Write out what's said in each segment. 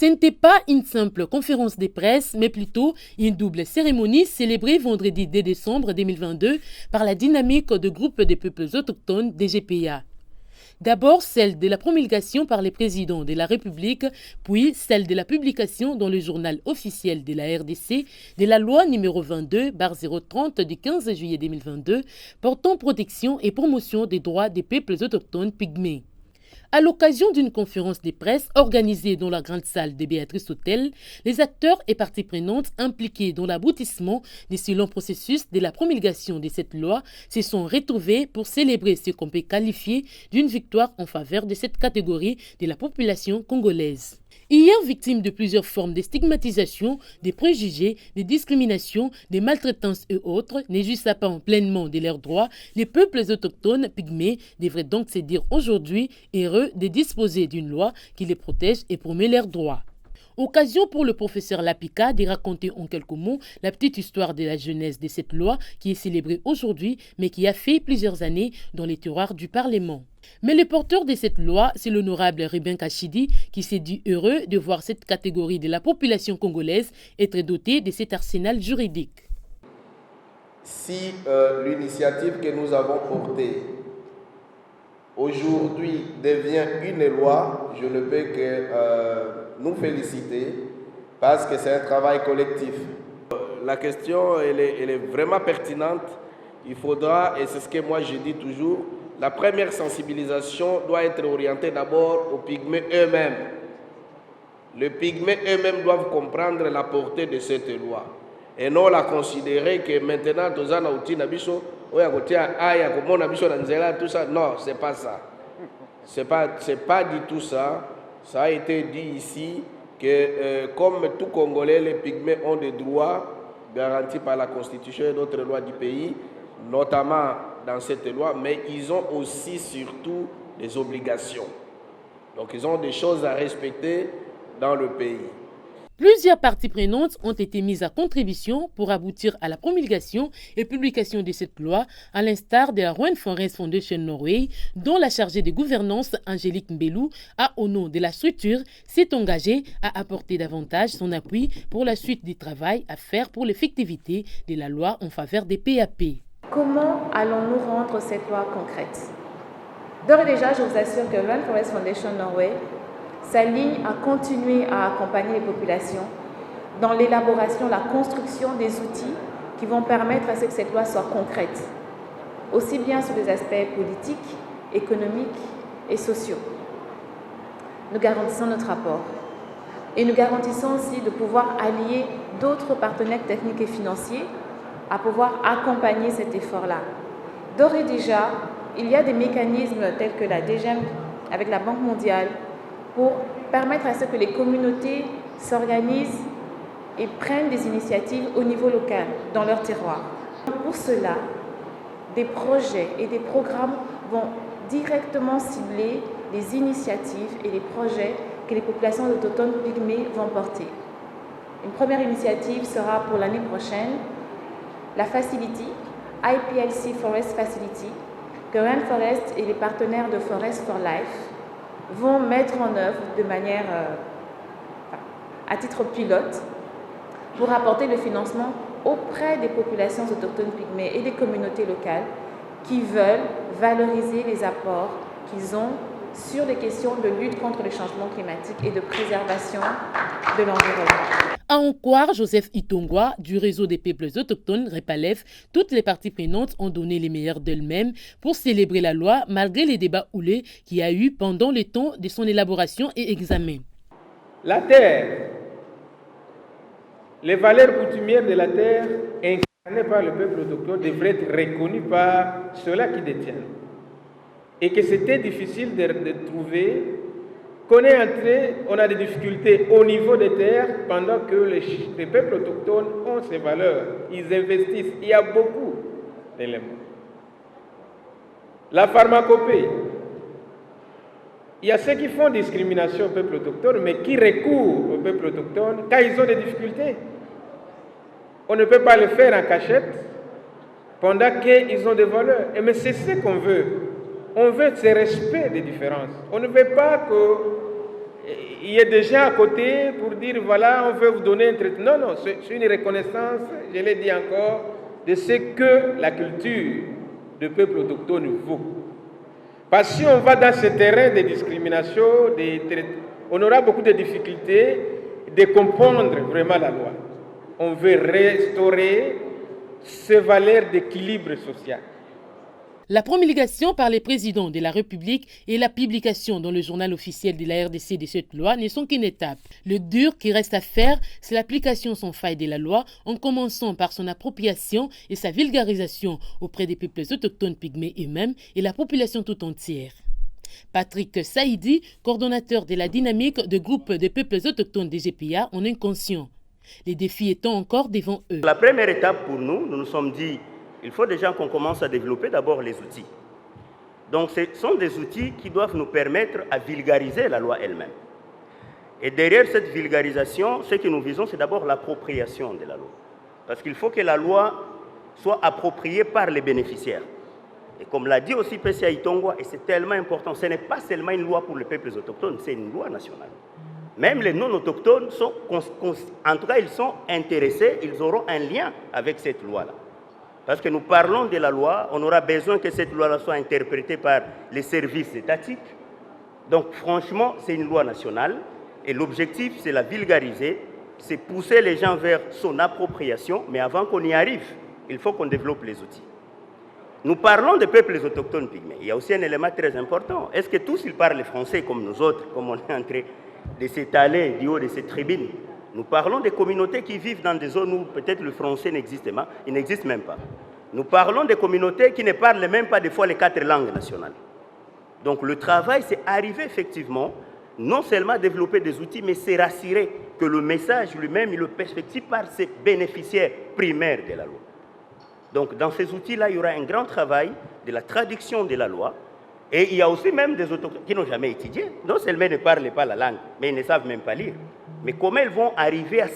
Ce n'était pas une simple conférence de presse, mais plutôt une double cérémonie célébrée vendredi 2 décembre 2022 par la dynamique de groupe des peuples autochtones DGPA. D'abord celle de la promulgation par le président de la République, puis celle de la publication dans le journal officiel de la RDC de la loi numéro 22/030 du 15 juillet 2022 portant protection et promotion des droits des peuples autochtones pygmées. À l'occasion d'une conférence de presse organisée dans la grande salle de Béatrice Hôtel, les acteurs et parties prenantes impliqués dans l'aboutissement de ce long processus de la promulgation de cette loi se sont retrouvés pour célébrer ce qu'on peut qualifier d'une victoire en faveur de cette catégorie de la population congolaise. Hier victimes de plusieurs formes de stigmatisation, de préjugés, de discrimination, de maltraitance et autres, ne jouissant pas pleinement de leurs droits, les peuples autochtones pygmées devraient donc se dire aujourd'hui heureux de disposer d'une loi qui les protège et promet leurs droits. Occasion pour le professeur Lapika de raconter en quelques mots la petite histoire de la jeunesse de cette loi qui est célébrée aujourd'hui mais qui a fait plusieurs années dans les tiroirs du Parlement. Mais le porteur de cette loi, c'est l'honorable Rubin Kachidi qui s'est dit heureux de voir cette catégorie de la population congolaise être dotée de cet arsenal juridique. Si l'initiative que nous avons portée aujourd'hui devient une loi, je ne peux que nous féliciter parce que c'est un travail collectif. La question elle est vraiment pertinente. Il faudra, et c'est ce que moi je dis toujours, la première sensibilisation doit être orientée d'abord aux pygmées eux-mêmes. Les pygmées eux-mêmes doivent comprendre la portée de cette loi et non la considérer que maintenant tous en outil nabiso tout ça. Non, c'est pas ça. C'est pas du tout ça. Ça a été dit ici que comme tout Congolais, les pygmées ont des droits garantis par la Constitution et d'autres lois du pays, notamment dans cette loi, mais ils ont aussi surtout des obligations. Donc ils ont des choses à respecter dans le pays. Plusieurs parties prenantes ont été mises à contribution pour aboutir à la promulgation et publication de cette loi, à l'instar de la Rainforest Foundation Norway, dont la chargée de gouvernance Angélique Mbelou a, au nom de la structure, s'est engagée à apporter davantage son appui pour la suite du travail à faire pour l'effectivité de la loi en faveur des PAP. Comment allons-nous rendre cette loi concrète? D'ores et déjà, je vous assure que Rainforest Foundation Norway s'aligne à continuer à accompagner les populations dans l'élaboration, la construction des outils qui vont permettre à ce que cette loi soit concrète, aussi bien sur les aspects politiques, économiques et sociaux. Nous garantissons notre apport et nous garantissons aussi de pouvoir allier d'autres partenaires techniques et financiers à pouvoir accompagner cet effort-là. D'ores et déjà, il y a des mécanismes tels que la DGEM avec la Banque mondiale pour permettre à ce que les communautés s'organisent et prennent des initiatives au niveau local, dans leur terroir. Pour cela, des projets et des programmes vont directement cibler les initiatives et les projets que les populations autochtones pygmées vont porter. Une première initiative sera pour l'année prochaine la Facility, IPLC Forest Facility, que Rainforest et les partenaires de Forest for Life vont mettre en œuvre de manière à titre pilote pour apporter le financement auprès des populations autochtones pygmées et des communautés locales qui veulent valoriser les apports qu'ils ont sur les questions de lutte contre le changement climatique et de préservation de l'environnement. À en croire Joseph Itongwa du réseau des peuples autochtones REPALEF, toutes les parties prenantes ont donné les meilleurs d'elles-mêmes pour célébrer la loi malgré les débats houleux qu'il y a eu pendant le temps de son élaboration et examen. La terre, les valeurs coutumières de la terre incarnées par le peuple autochtone devraient être reconnues par ceux-là qui détiennent. Et que c'était difficile de trouver. On a des difficultés au niveau des terres pendant que les peuples autochtones ont ces valeurs. Ils investissent. Il y a beaucoup d'éléments. La pharmacopée. Il y a ceux qui font discrimination au peuple autochtone, mais qui recourent au peuple autochtone quand ils ont des difficultés. On ne peut pas le faire en cachette pendant qu'ils ont des valeurs. Mais c'est ce qu'on veut. On veut ce respect des différences. On ne veut pas que il est déjà à côté pour dire voilà, on veut vous donner un traitement. Non, c'est une reconnaissance, je l'ai dit encore, de ce que la culture du peuple autochtone vaut. Parce que si on va dans ce terrain de discrimination, on aura beaucoup de difficultés de comprendre vraiment la loi. On veut restaurer ces valeurs d'équilibre social. La promulgation par les présidents de la République et la publication dans le journal officiel de la RDC de cette loi ne sont qu'une étape. Le dur qui reste à faire, c'est l'application sans faille de la loi, en commençant par son appropriation et sa vulgarisation auprès des peuples autochtones pygmées eux-mêmes et la population tout entière. Patrick Saïdi, coordonnateur de la dynamique de groupe des peuples autochtones des GPA, en est conscient. Les défis étant encore devant eux. La première étape pour nous, nous nous sommes dit, il faut déjà qu'on commence à développer d'abord les outils. Donc ce sont des outils qui doivent nous permettre à vulgariser la loi elle-même. Et derrière cette vulgarisation, ce que nous visons, c'est d'abord l'appropriation de la loi. Parce qu'il faut que la loi soit appropriée par les bénéficiaires. Et comme l'a dit aussi PCA Itongwa, et c'est tellement important, ce n'est pas seulement une loi pour les peuples autochtones, c'est une loi nationale. Même les non-autochtones, en tout cas, ils sont intéressés, ils auront un lien avec cette loi-là. Parce que nous parlons de la loi, on aura besoin que cette loi-là soit interprétée par les services étatiques. Donc franchement, c'est une loi nationale et l'objectif, c'est la vulgariser, c'est pousser les gens vers son appropriation, mais avant qu'on y arrive, il faut qu'on développe les outils. Nous parlons des peuples autochtones pygmées. Il y a aussi un élément très important. Est-ce que tous ils parlent français comme nous autres, comme on est en train de s'étaler du haut de cette tribune? Nous parlons des communautés qui vivent dans des zones où peut-être le français n'existe même pas. Nous parlons des communautés qui ne parlent même pas des fois les 4 langues nationales. Donc le travail, c'est arriver effectivement, non seulement à développer des outils, mais c'est rassurer que le message lui-même, il est perspective par ses bénéficiaires primaires de la loi. Donc dans ces outils-là, il y aura un grand travail de la traduction de la loi. Et il y a aussi même des autochtones qui n'ont jamais étudié. Non seulement ils ne parlent pas la langue, mais ils ne savent même pas lire. Mais comment ils vont arriver à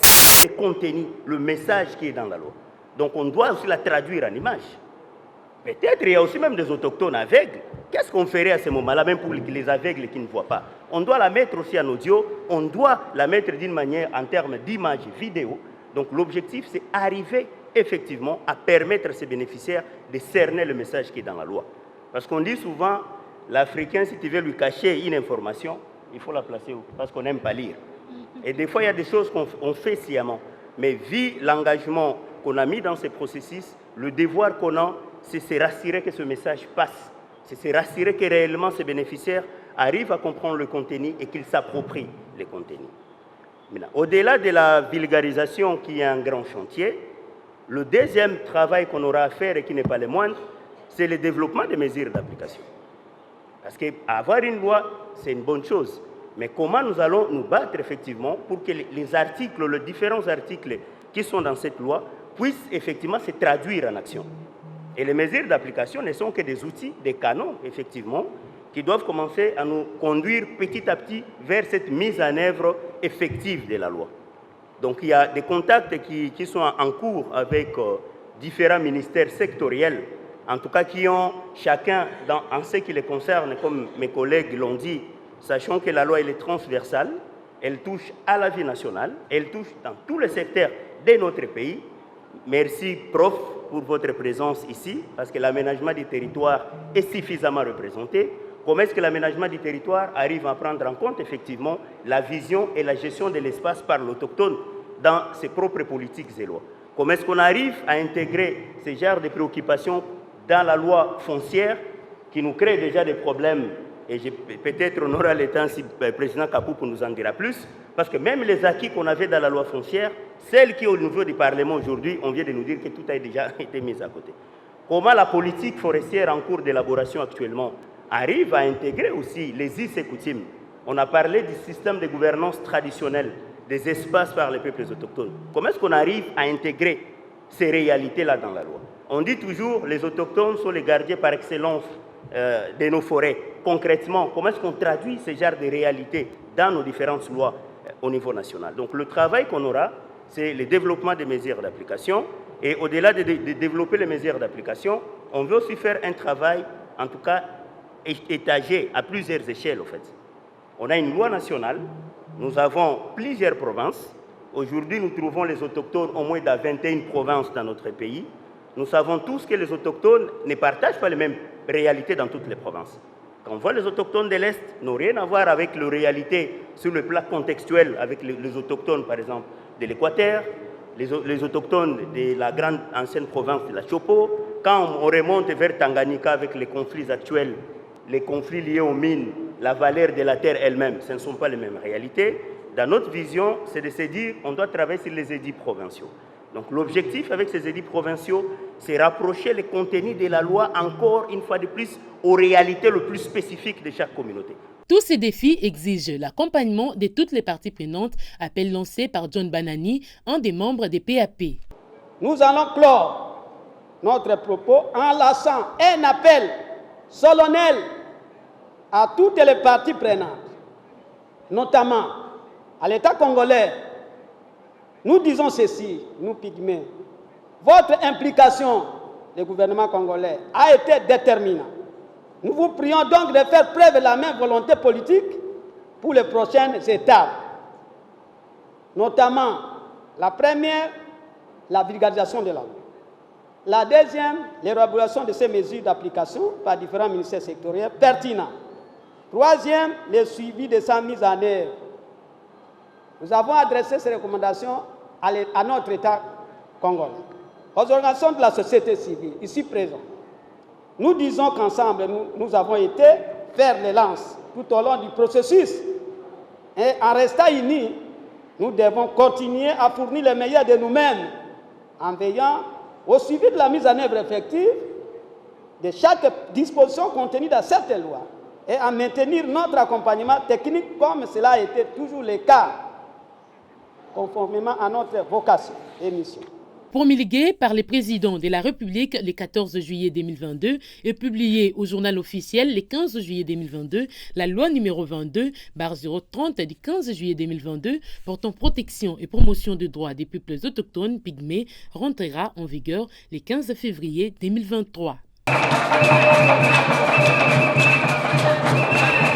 contenir le message qui est dans la loi? Donc on doit aussi la traduire en images. Peut-être il y a aussi même des autochtones aveugles. Qu'est-ce qu'on ferait à ce moment-là, même pour les aveugles qui ne voient pas? On doit la mettre aussi en audio, on doit la mettre d'une manière en termes d'image vidéo. Donc l'objectif, c'est arriver effectivement à permettre à ces bénéficiaires de cerner le message qui est dans la loi. Parce qu'on dit souvent, l'Africain, si tu veux lui cacher une information, il faut la placer où? Parce qu'on n'aime pas lire. Et des fois, il y a des choses qu'on fait sciemment. Mais vu l'engagement qu'on a mis dans ces processus, le devoir qu'on a, c'est se rassurer que ce message passe. C'est se rassurer que réellement ces bénéficiaires arrivent à comprendre le contenu et qu'ils s'approprient le contenu. Au-delà de la vulgarisation qui est un grand chantier, le deuxième travail qu'on aura à faire et qui n'est pas le moindre, c'est le développement des mesures d'application. Parce qu'avoir une loi, c'est une bonne chose. Mais comment nous allons nous battre effectivement pour que les articles, les différents articles qui sont dans cette loi puissent effectivement se traduire en action. Et les mesures d'application ne sont que des outils, des canons, effectivement, qui doivent commencer à nous conduire petit à petit vers cette mise en œuvre effective de la loi. Donc il y a des contacts qui sont en cours avec différents ministères sectoriels, en tout cas qui ont chacun, en ce qui les concerne, comme mes collègues l'ont dit, sachant que la loi elle est transversale, elle touche à la vie nationale, elle touche dans tous les secteurs de notre pays. Merci, prof, pour votre présence ici, parce que l'aménagement du territoire est suffisamment représenté. Comment est-ce que l'aménagement du territoire arrive à prendre en compte effectivement la vision et la gestion de l'espace par l'autochtone dans ses propres politiques et lois? Comment est-ce qu'on arrive à intégrer ce genre de préoccupations dans la loi foncière qui nous crée déjà des problèmes? Et peut-être on aura le temps si le président Kapoupo nous en dira plus, parce que même les acquis qu'on avait dans la loi foncière, celle qui est au niveau du Parlement aujourd'hui, on vient de nous dire que tout a déjà été mis à côté. Comment la politique forestière en cours d'élaboration actuellement arrive à intégrer aussi les us et coutumes? On a parlé du système de gouvernance traditionnel des espaces par les peuples autochtones. Comment est-ce qu'on arrive à intégrer ces réalités-là dans la loi? On dit toujours que les autochtones sont les gardiens par excellence de nos forêts. Concrètement, comment est-ce qu'on traduit ce genre de réalités dans nos différentes lois au niveau national? Donc le travail qu'on aura, c'est le développement des mesures d'application. Et au-delà de développer les mesures d'application, on veut aussi faire un travail, en tout cas, étagé à plusieurs échelles, en fait. On a une loi nationale Nous avons plusieurs provinces. Aujourd'hui, nous trouvons les autochtones au moins dans 21 provinces dans notre pays. Nous savons tous que les autochtones ne partagent pas les mêmes réalités dans toutes les provinces. Quand on voit les autochtones de l'Est, n'ont rien à voir avec les réalités sur le plan contextuel avec les autochtones, par exemple, de l'Équateur, les autochtones de la grande ancienne province de la Chopo. Quand on remonte vers Tanganyika avec les conflits actuels, les conflits liés aux mines, la valeur de la terre elle-même, ce ne sont pas les mêmes réalités. Dans notre vision, c'est de se dire qu'on doit travailler sur les édits provinciaux. Donc l'objectif avec ces édits provinciaux, c'est rapprocher le contenu de la loi encore une fois de plus aux réalités les plus spécifiques de chaque communauté. Tous ces défis exigent l'accompagnement de toutes les parties prenantes, appel lancé par John Banani, un des membres des PAP. Nous allons clore notre propos en lançant un appel solennel à toutes les parties prenantes, notamment à l'État congolais. Nous disons ceci, nous pygmées, votre implication du gouvernement congolais a été déterminante. Nous vous prions donc de faire preuve de la même volonté politique pour les prochaines étapes. Notamment, la première, la vulgarisation de la loi. La deuxième, l'élaboration de ces mesures d'application par différents ministères sectoriels pertinents. Troisième, le suivi de sa mise en œuvre. Nous avons adressé ces recommandations à notre État congolais, aux organisations de la société civile, ici présents. Nous disons qu'ensemble, nous avons été faire les lances tout au long du processus. Et en restant unis, nous devons continuer à fournir le meilleur de nous-mêmes en veillant au suivi de la mise en œuvre effective de chaque disposition contenue dans cette loi et à maintenir notre accompagnement technique comme cela a été toujours le cas, conformément à notre vocation et mission. Promulguée par le président de la République le 14 juillet 2022 et publiée au journal officiel le 15 juillet 2022, la loi numéro 22/030 du 15 juillet 2022 portant protection et promotion des droits des peuples autochtones pygmées rentrera en vigueur le 15 février 2023.